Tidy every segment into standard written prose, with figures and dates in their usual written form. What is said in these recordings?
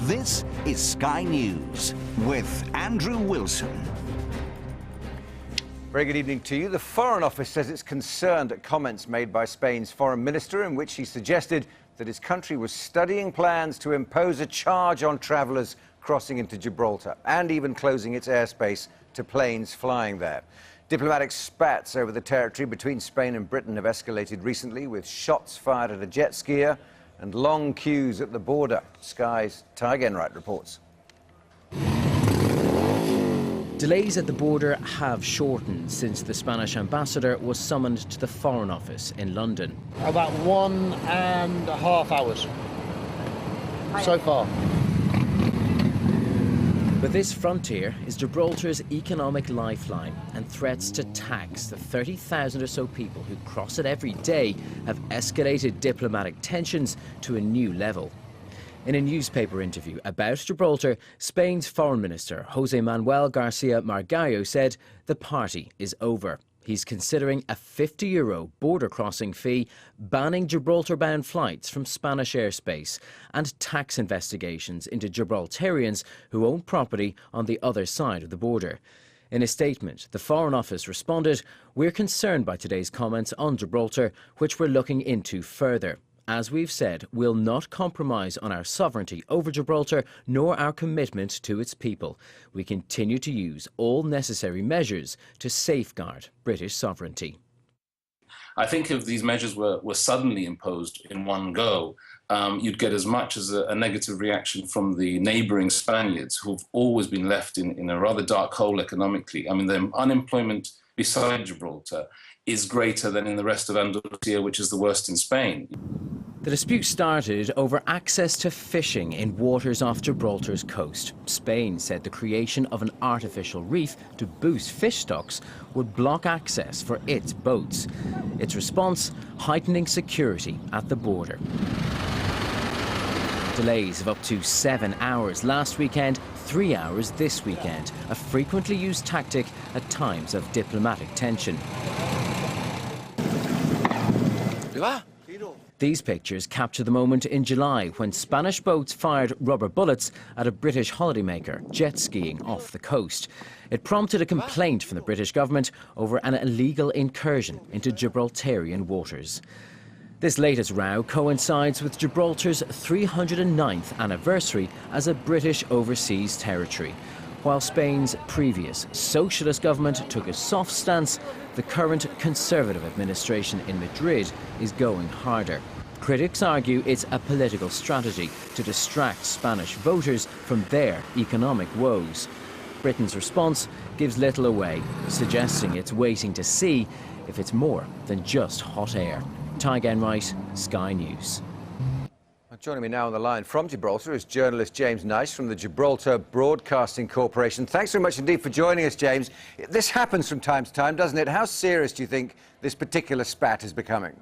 This is Sky News with Andrew Wilson. Very good evening to you. The Foreign Office says it's concerned at comments made by Spain's foreign minister in which he suggested that his country was studying plans to impose a charge on travellers crossing into Gibraltar and even closing its airspace to planes flying there. Diplomatic spats over the territory between Spain and Britain have escalated recently, with shots fired at a jet skier and long queues at the border. Sky's Ty Genwright reports. Delays at the border have shortened since the Spanish ambassador was summoned to the Foreign Office in London. About 1.5 hours so far. But this frontier is Gibraltar's economic lifeline, and threats to tax the 30,000 or so people who cross it every day have escalated diplomatic tensions to a new level. In a newspaper interview about Gibraltar, Spain's Foreign Minister José Manuel García Margallo said the party is over. He's considering a €50 border crossing fee, banning Gibraltar-bound flights from Spanish airspace, and tax investigations into Gibraltarians who own property on the other side of the border. In a statement, the Foreign Office responded, "We're concerned by today's comments on Gibraltar, which we're looking into further. As we've said, we'll not compromise on our sovereignty over Gibraltar nor our commitment to its people. We continue to use all necessary measures to safeguard British sovereignty." I think if these measures were suddenly imposed in one go, you'd get as much as a negative reaction from the neighbouring Spaniards, who've always been left in a rather dark hole economically. I mean, the unemployment beside Gibraltar is greater than in the rest of Andalusia, which is the worst in Spain. The dispute started over access to fishing in waters off Gibraltar's coast. Spain said the creation of an artificial reef to boost fish stocks would block access for its boats. Its response, heightening security at the border. Delays of up to 7 hours last weekend, 3 hours this weekend, a frequently used tactic at times of diplomatic tension. These pictures capture the moment in July when Spanish boats fired rubber bullets at a British holidaymaker jet skiing off the coast. It prompted a complaint from the British government over an illegal incursion into Gibraltarian waters. This latest row coincides with Gibraltar's 309th anniversary as a British overseas territory. While Spain's previous socialist government took a soft stance, the current Conservative administration in Madrid is going harder. Critics argue it's a political strategy to distract Spanish voters from their economic woes. Britain's response gives little away, suggesting it's waiting to see if it's more than just hot air. Ty Genwright, Sky News. Joining me now on the line from Gibraltar is journalist James Nice from the Gibraltar Broadcasting Corporation. Thanks very much indeed for joining us, James. This happens from time to time, doesn't it? How serious do you think this particular spat is becoming?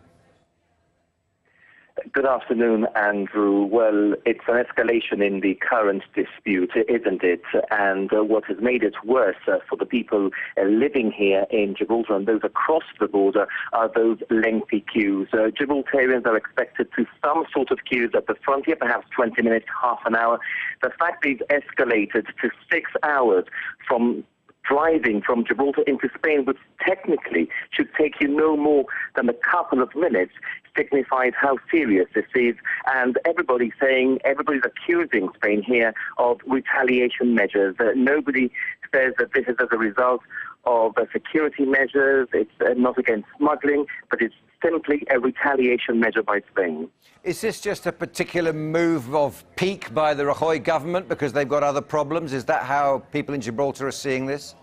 Good afternoon, Andrew. Well, it's an escalation in the current dispute, isn't it? And what has made it worse for the people living here in Gibraltar and those across the border are those lengthy queues. Gibraltarians are expected to some sort of queues at the frontier, perhaps 20 minutes, half an hour. The fact is escalated to 6 hours from driving from Gibraltar into Spain, which technically should take you no more than a couple of minutes, signifies how serious this is. And everybody's accusing Spain here of retaliation measures. Nobody says that this is as a result of security measures. It's not against smuggling, but it's simply a retaliation measure by Spain. Is this just a particular move of pique by the Rajoy government because they've got other problems? Is that how people in Gibraltar are seeing this?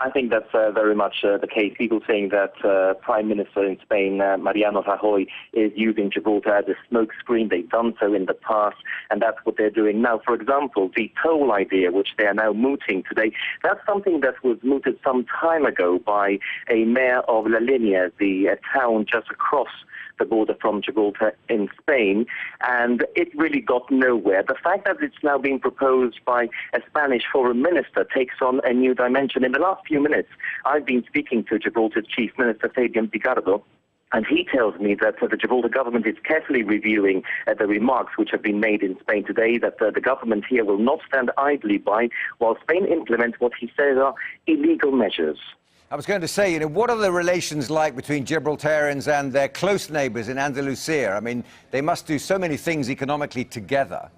I think that's very much the case. People saying that Prime Minister in Spain, Mariano Rajoy, is using Gibraltar as a smokescreen. They've done so in the past, and that's what they're doing now. For example, the toll idea, which they are now mooting today, that's something that was mooted some time ago by a mayor of La Línea, the town just across the border from Gibraltar in Spain, and it really got nowhere. The fact that it's now being proposed by a Spanish foreign minister takes on a new dimension. In the last few minutes, I've been speaking to Gibraltar's Chief Minister, Fabian Picardo, And he tells me that the Gibraltar government is carefully reviewing the remarks which have been made in Spain today, that the government here will not stand idly by while Spain implements what he says are illegal measures. I was going to say, what are the relations like between Gibraltarians and their close neighbours in Andalusia? I mean, they must do so many things economically together.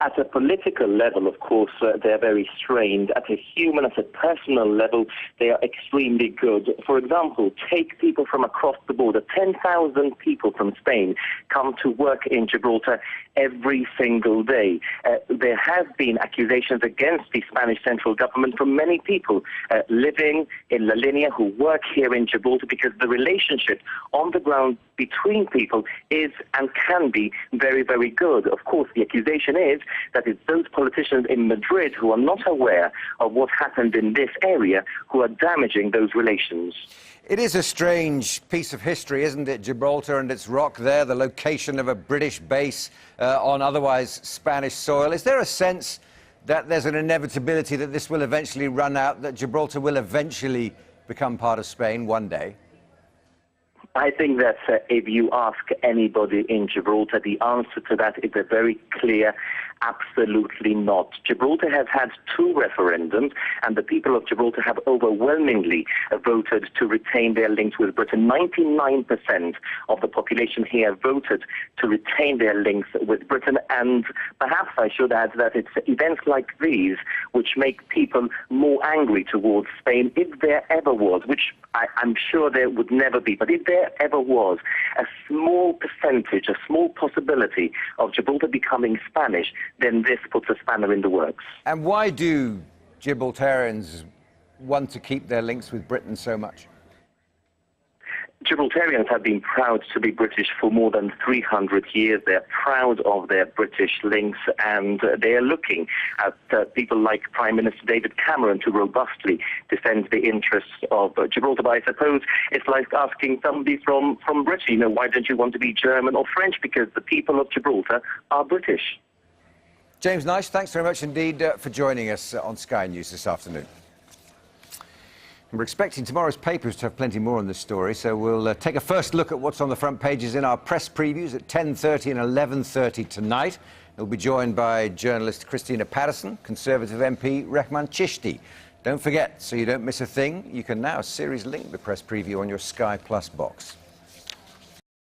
At a political level, of course, they're very strained. At a human, at a personal level, they are extremely good. For example, take people from across the border. 10,000 people from Spain come to work in Gibraltar every single day. There have been accusations against the Spanish central government from many people living in La Linea who work here in Gibraltar, because the relationship on the ground between people is and can be very, very good. Of course, the accusation is that it's those politicians in Madrid who are not aware of what happened in this area who are damaging those relations. It is a strange piece of history, isn't it, Gibraltar and its rock there, the location of a British base on otherwise Spanish soil. Is there a sense that there's an inevitability that this will eventually run out, that Gibraltar will eventually become part of Spain one day? I think that if you ask anybody in Gibraltar, the answer to that is a very clear absolutely not. Gibraltar has had 2 referendums, and the people of Gibraltar have overwhelmingly voted to retain their links with Britain. 99% of the population here voted to retain their links with Britain, and perhaps I should add that it's events like these which make people more angry towards Spain. If there ever was, which I'm sure there would never be, but if there ever was a small percentage, a small possibility of Gibraltar becoming Spanish, then this puts a spanner in the works. And why do Gibraltarians want to keep their links with Britain so much? Gibraltarians have been proud to be British for more than 300 years. They're proud of their British links, and they are looking at people like Prime Minister David Cameron to robustly defend the interests of Gibraltar. But I suppose it's like asking somebody from Britain, why don't you want to be German or French? Because the people of Gibraltar are British. James Nice, thanks very much indeed for joining us on Sky News this afternoon. We're expecting tomorrow's papers to have plenty more on this story, so we'll take a first look at what's on the front pages in our press previews at 10:30 and 11:30 tonight. We'll be joined by journalist Christina Patterson, Conservative MP Rehman Chishti. Don't forget, so you don't miss a thing, you can now series link the press preview on your Sky Plus box.